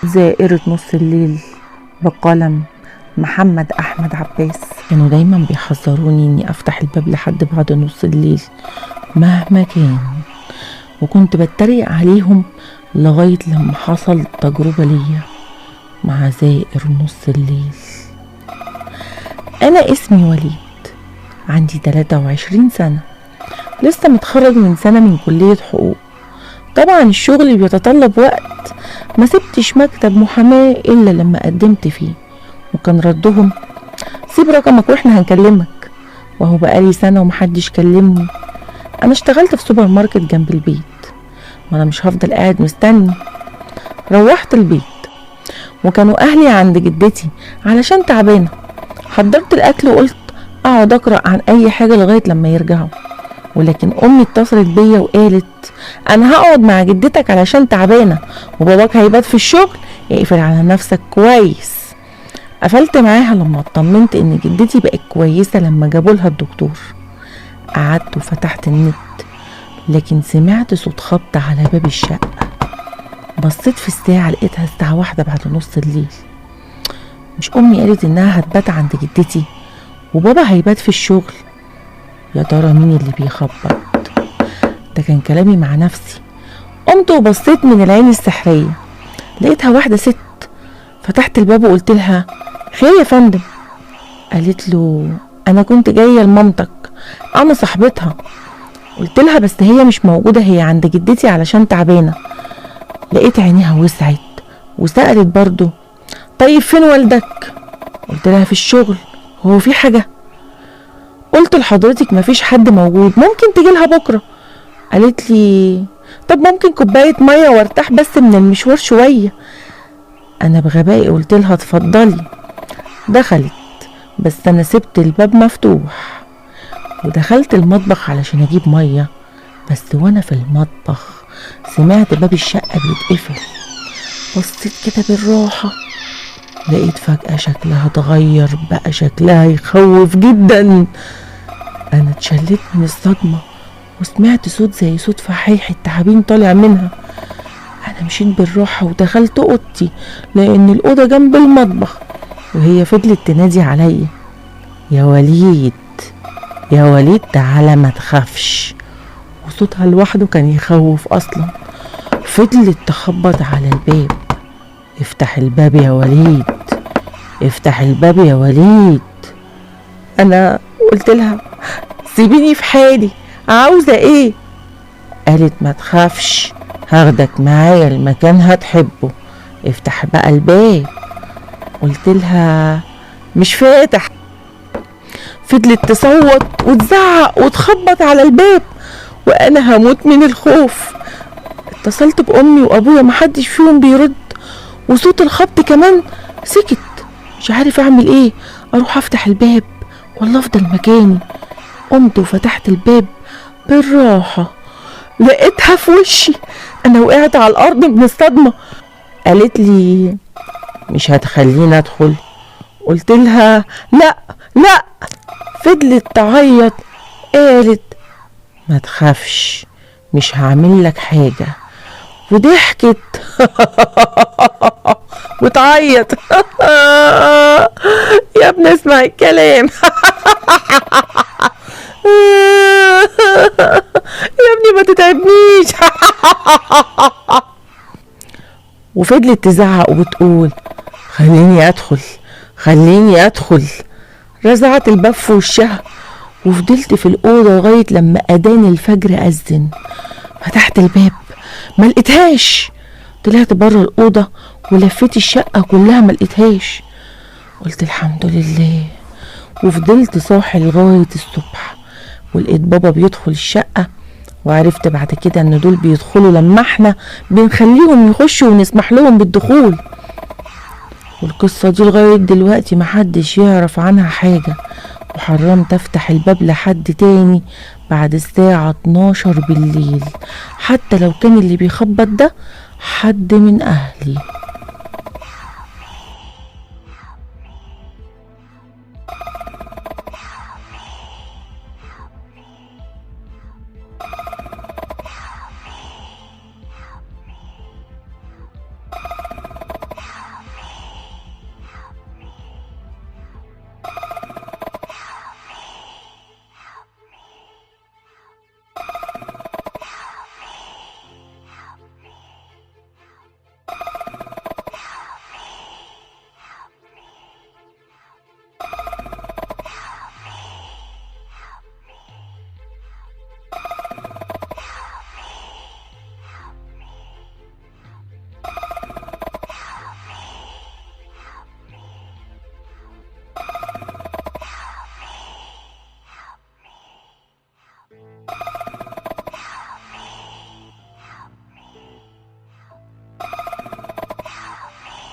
زائرة نص الليل بقلم محمد أحمد عباس. كانوا دايما بيحذروني إني أفتح الباب لحد بعد نص الليل مهما كان، وكنت بتريق عليهم لغاية لما حصل تجربة ليا مع زائر نص الليل. أنا اسمي وليد، عندي 23 سنة، لسه متخرج من سنة من كلية حقوق. طبعا الشغل بيتطلب وقت، ما سبتش مكتب محاماة إلا لما قدمت فيه، وكان ردهم سيب رقمك واحنا هنكلمك. وهو بقالي سنة ومحدش كلمني. أنا اشتغلت في سوبر ماركت جنب البيت، ما أنا مش هفضل قاعد مستني. روحت البيت وكانوا أهلي عند جدتي علشان تعبانة. حضرت الأكل وقلت أقعد أقرأ عن أي حاجة لغاية لما يرجعوا، ولكن أمي اتصلت بيا وقالت أنا هقعد مع جدتك علشان تعبانة وباباك هيبات في الشغل، اقفل على نفسك كويس. قفلت معاها لما اطمنت إن جدتي بقت كويسة لما جابولها الدكتور. قعدت وفتحت النت، لكن سمعت صوت خبط على باب الشقة. بصيت في الساعة لقيتها الساعة 1 بعد نص الليل. مش أمي قالت إنها هتبات عند جدتي وبابا هيبات في الشغل؟ يا ترى مين اللي بيخبط؟ ده كان كلامي مع نفسي. قمت وبصيت من العين السحرية، لقيتها واحدة ست. فتحت الباب وقلت لها خير يا فندم؟ قالت له أنا كنت جاية لمامتك، أنا صاحبتها. قلت لها بس هي مش موجودة، هي عند جدتي علشان تعبانة. لقيت عينيها وسعت وسألت برضو طيب فين والدك؟ قلت لها في الشغل، هو في حاجة؟ قلت لحضرتك مفيش حد موجود، ممكن تجيلها بكرة. قالت لي طب ممكن كوباية مية وارتاح بس من المشوار شوية. أنا بغبائي قلت لها اتفضلي. دخلت، بس أنا سبت الباب مفتوح ودخلت المطبخ علشان أجيب مية. بس وأنا في المطبخ سمعت باب الشقة بيتقفل. بصيت كده بالراحة، لقيت فجأة شكلها اتغير، بقى شكلها يخوف جدا. أنا اتشلت من الصدمة وسمعت صوت زي صوت فحيح التعابين طالع منها. أنا مشيت بالراحة ودخلت أوضتي لأن الأوضة جنب المطبخ، وهي فضلت تنادي عليا يا وليد يا وليد تعالى ما تخافش، وصوتها لوحده كان يخوف أصلا. فضلت تخبط على الباب، افتح الباب يا وليد، افتح الباب يا وليد. أنا قلت لها سيبيني في حالي، عاوزة ايه؟ قالت ما تخافش، هاخدك معايا المكان هتحبه، افتح بقى الباب. قلت لها مش فاتح. فضلت تصوت وتزعق وتخبط على الباب وانا هموت من الخوف. اتصلت بامي وابويا، محدش فيهم بيرد، وصوت الخبط كمان سكت. مش عارف اعمل ايه، اروح افتح الباب ولا افضل مكاني؟ قمت وفتحت الباب بالراحة، لقيتها في وشي. انا وقعت على الارض من الصدمة. قالت لي مش هتخليني ادخل؟ قلت لها لا لا. فضلت تعيط، قالت ما تخافش مش هعمل لك حاجة، وضحكت وتعيط يا ابني اسمع الكلام يا ابني ما تتعبنيش وفضلت تزعق وبتقول خليني ادخل خليني ادخل. رزعت الباب في وشها وفضلت في الأوضة لغاية لما أذان الفجر أذن. فتحت الباب ما لقيتهاش، طلعت بره الأوضة ولفيت الشقة كلها ما لقيتهاش. قلت الحمد لله، وفضلت صاحي لغاية الصبح. ولقيت بابا بيدخل الشقة، وعرفت بعد كده ان دول بيدخلوا لما احنا بنخليهم يخشوا ونسمح لهم بالدخول. والقصة دي لغاية دلوقتي محدش يعرف عنها حاجة، وحرمت افتح الباب لحد تاني بعد الساعة 12 بالليل، حتى لو كان اللي بيخبط ده حد من اهلي.